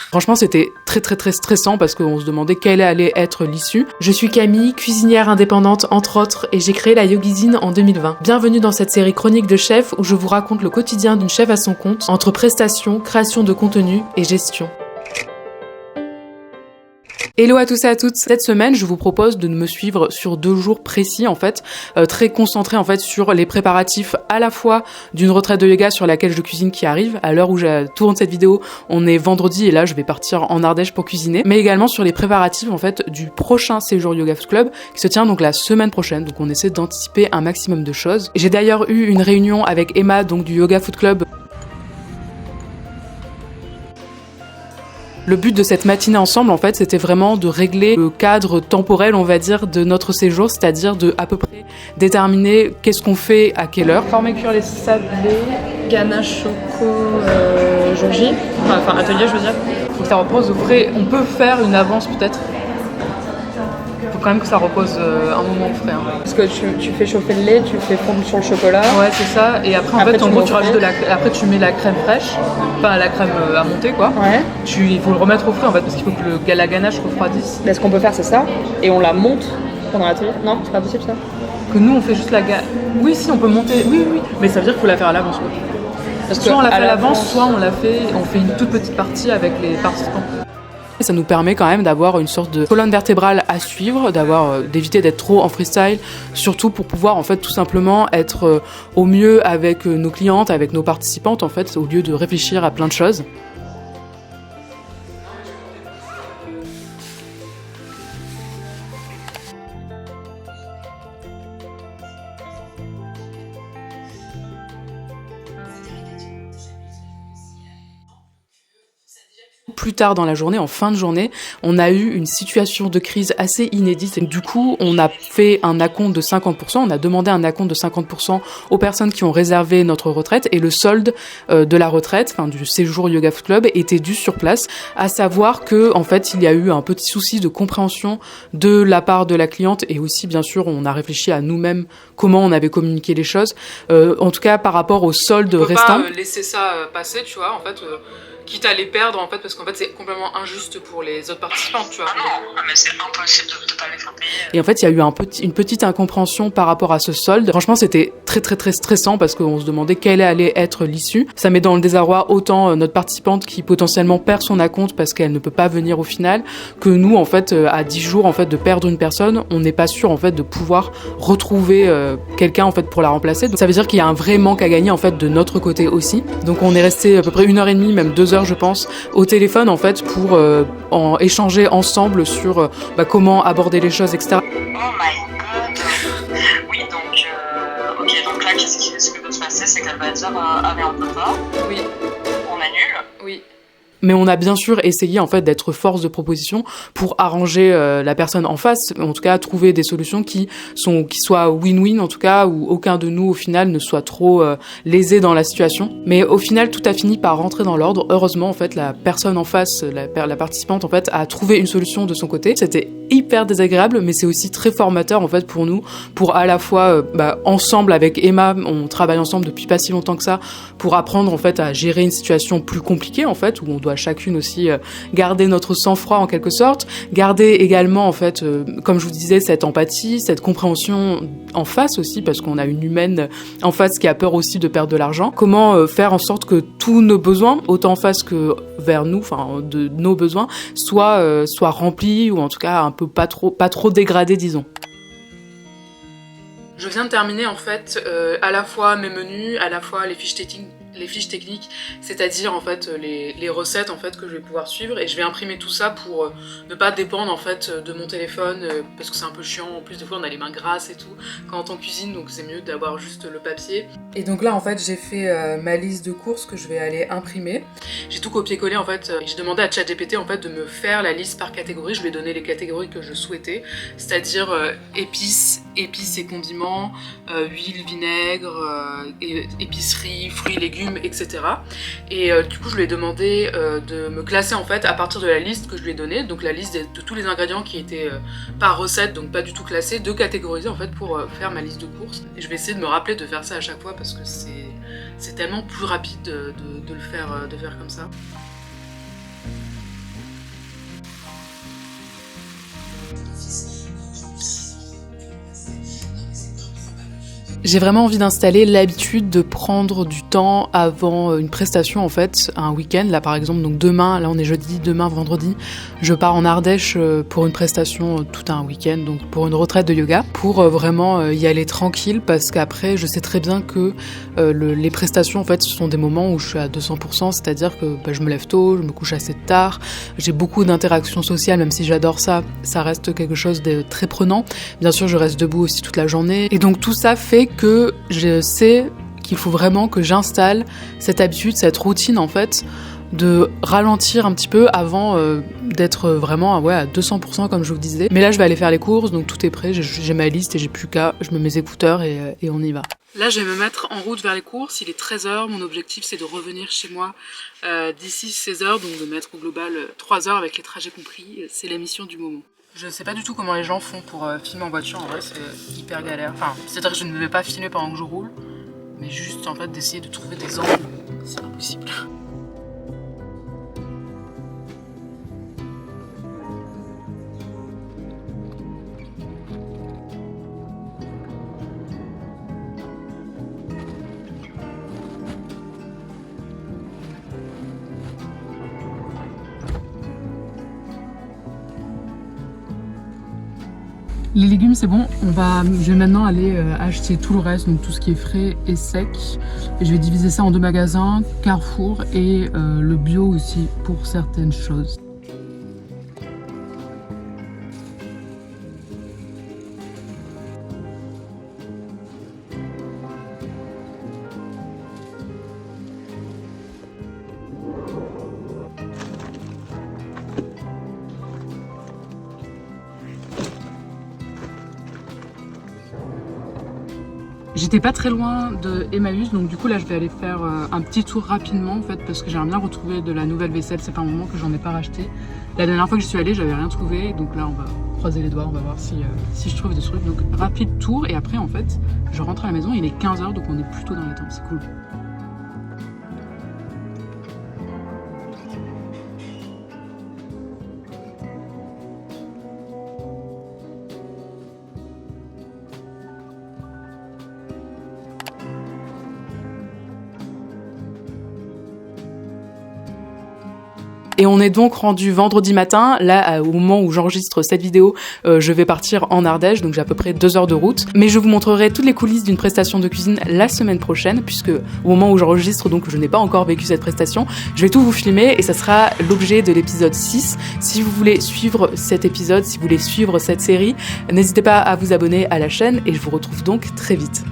Franchement, c'était très stressant parce qu'on se demandait quelle allait être l'issue. Je suis Camille, cuisinière indépendante entre autres, et j'ai créé la Yogizine en 2020. Bienvenue dans cette série chronique de chef où je vous raconte le quotidien d'une chef à son compte, entre prestations, création de contenu et gestion. Hello à tous et à toutes. Cette semaine, je vous propose de me suivre sur 2 jours précis en fait, très concentrés en fait sur les préparatifs à la fois d'une retraite de yoga sur laquelle je cuisine qui arrive. À l'heure où je tourne cette vidéo, on est vendredi et là je vais partir en Ardèche pour cuisiner, mais également sur les préparatifs en fait du prochain séjour Yoga Food Club qui se tient donc la semaine prochaine. Donc on essaie d'anticiper un maximum de choses. J'ai d'ailleurs eu une réunion avec Emma donc du Yoga Food Club. Le but de cette matinée ensemble, en fait, c'était vraiment de régler le cadre temporel, on va dire, de notre séjour, c'est-à-dire de à peu près déterminer qu'est-ce qu'on fait à quelle heure. Former cuire les sablés, ganache choco, joji, enfin atelier je veux dire. Faut que ça repose au frais. On peut faire une avance peut-être. Faut quand même que ça repose un moment au frais. Hein. Parce que tu fais chauffer le lait, tu fais fondre sur le chocolat. Ouais, c'est ça. Et après, en fait, en gros, tu rajoutes après, tu mets la crème fraîche, enfin la crème à monter, quoi. Ouais. Il faut le remettre au frais, en fait, parce qu'il faut que la ganache refroidisse. Mais ce qu'on peut faire, c'est ça. Et on la monte pendant l'atelier. Non, c'est pas possible ça. Que nous, on fait juste la ganache. Oui, si, on peut monter. Oui. Mais ça veut dire qu'il faut la faire à l'avance, quoi. Parce que soit on la fait à l'avance, soit on fait une toute petite partie avec les participants. Et ça nous permet quand même d'avoir une sorte de colonne vertébrale à suivre, d'éviter d'être trop en freestyle, surtout pour pouvoir en fait tout simplement être au mieux avec nos clientes, avec nos participantes en fait, au lieu de réfléchir à plein de choses. Plus tard dans la journée, en fin de journée, on a eu une situation de crise assez inédite. Et du coup, on a fait un acompte de 50%, on a demandé un acompte de 50% aux personnes qui ont réservé notre retraite et le solde de la retraite, enfin du séjour Yoga Food Club, était dû sur place. À savoir que, en fait, il y a eu un petit souci de compréhension de la part de la cliente et aussi, bien sûr, on a réfléchi à nous-mêmes comment on avait communiqué les choses. En tout cas, par rapport au solde restant. On peut pas laisser ça passer, tu vois, en fait. Quitte à les perdre en fait, parce qu'en fait c'est complètement injuste pour les autres participants, tu vois. Ah non, mais c'est impossible de pas les faire payer. Et en fait il y a eu une petite incompréhension par rapport à ce solde. Franchement c'était très stressant parce qu'on se demandait quelle allait être l'issue. Ça met dans le désarroi autant notre participante qui potentiellement perd son acompte parce qu'elle ne peut pas venir au final, que nous en fait à 10 jours en fait de perdre une personne, on n'est pas sûr en fait de pouvoir retrouver quelqu'un en fait pour la remplacer. Donc ça veut dire qu'il y a un vrai manque à gagner en fait de notre côté aussi. Donc on est resté à peu près 1h30, même 2 heures je pense, au téléphone en fait pour échanger ensemble sur comment aborder les choses, etc. Oh my god. Oui, donc, ok, donc là, ce qui peut se passer, c'est qu'elle va dire, ah mais on peut pas. Oui. On annule. Oui. Mais on a bien sûr essayé en fait d'être force de proposition pour arranger la personne en face, en tout cas trouver des solutions qui soient win-win en tout cas, où aucun de nous au final ne soit trop lésé dans la situation. Mais au final tout a fini par rentrer dans l'ordre. Heureusement en fait la personne en face, la participante en fait a trouvé une solution de son côté. C'était hyper désagréable, mais c'est aussi très formateur en fait pour nous, pour à la fois ensemble avec Emma, on travaille ensemble depuis pas si longtemps que ça, pour apprendre en fait à gérer une situation plus compliquée en fait, où on doit chacune aussi garder notre sang-froid en quelque sorte, garder également en fait, comme je vous disais, cette empathie, cette compréhension en face aussi, parce qu'on a une humaine en face qui a peur aussi de perdre de l'argent. Comment faire en sorte que tous nos besoins, autant en face que vers nous, enfin de nos besoins, soient remplis, ou en tout cas un peu pas trop dégradés, disons. Je viens de terminer en fait à la fois mes menus, à la fois les fiches techniques, c'est-à-dire en fait les recettes en fait que je vais pouvoir suivre, et je vais imprimer tout ça pour ne pas dépendre en fait de mon téléphone parce que c'est un peu chiant. En plus des fois on a les mains grasses et tout quand on cuisine, donc c'est mieux d'avoir juste le papier. Et donc là en fait j'ai fait ma liste de courses que je vais aller imprimer. J'ai tout copié-collé en fait, j'ai demandé à ChatGPT en fait de me faire la liste par catégorie. Je lui ai donné les catégories que je souhaitais, c'est-à-dire épices et condiments, huile, vinaigre, épicerie, fruits, légumes, etc. Et du coup je lui ai demandé de me classer en fait à partir de la liste que je lui ai donnée, donc la liste de tous les ingrédients qui étaient par recette, donc pas du tout classés, de catégoriser en fait pour faire ma liste de courses. Et je vais essayer de me rappeler de faire ça à chaque fois parce que c'est tellement plus rapide de faire comme ça. J'ai vraiment envie d'installer l'habitude de prendre du temps avant une prestation, en fait, un week-end. Là, par exemple, donc demain, là on est jeudi, demain, vendredi, je pars en Ardèche pour une prestation tout un week-end, donc pour une retraite de yoga, pour vraiment y aller tranquille, parce qu'après, je sais très bien que les prestations, en fait, ce sont des moments où je suis à 200%, c'est-à-dire que je me lève tôt, je me couche assez tard, j'ai beaucoup d'interactions sociales, même si j'adore ça, ça reste quelque chose de très prenant. Bien sûr, je reste debout aussi toute la journée, et donc tout ça fait que je sais qu'il faut vraiment que j'installe cette habitude, cette routine en fait, de ralentir un petit peu avant d'être vraiment à 200% comme je vous disais. Mais là je vais aller faire les courses, donc tout est prêt, j'ai ma liste et j'ai plus qu'à, je mets mes écouteurs et on y va. Là je vais me mettre en route vers les courses, il est 13h, mon objectif c'est de revenir chez moi d'ici 16h, donc de mettre au global 3 heures avec les trajets compris, c'est la mission du moment. Je sais pas du tout comment les gens font pour filmer en voiture, en vrai c'est hyper galère. Enfin, c'est-à-dire que je ne vais pas filmer pendant que je roule, mais juste en fait d'essayer de trouver des angles, c'est impossible. Les légumes c'est bon, je vais maintenant aller acheter tout le reste, donc tout ce qui est frais et sec. Et je vais diviser ça en 2 magasins, Carrefour et le bio aussi pour certaines choses. J'étais pas très loin de Emmaüs, donc du coup là je vais aller faire un petit tour rapidement en fait, parce que j'aimerais bien retrouver de la nouvelle vaisselle, c'est pas un moment que j'en ai pas racheté. La dernière fois que je suis allée j'avais rien trouvé, donc là on va croiser les doigts, on va voir si je trouve des trucs. Donc rapide tour et après en fait je rentre à la maison, il est 15h donc on est plutôt dans les temps, c'est cool. Et on est donc rendu vendredi matin, là au moment où j'enregistre cette vidéo, je vais partir en Ardèche, donc j'ai à peu près 2 heures de route. Mais je vous montrerai toutes les coulisses d'une prestation de cuisine la semaine prochaine, puisque au moment où j'enregistre, donc je n'ai pas encore vécu cette prestation, je vais tout vous filmer et ça sera l'objet de l'épisode 6. Si vous voulez suivre cet épisode, si vous voulez suivre cette série, n'hésitez pas à vous abonner à la chaîne et je vous retrouve donc très vite.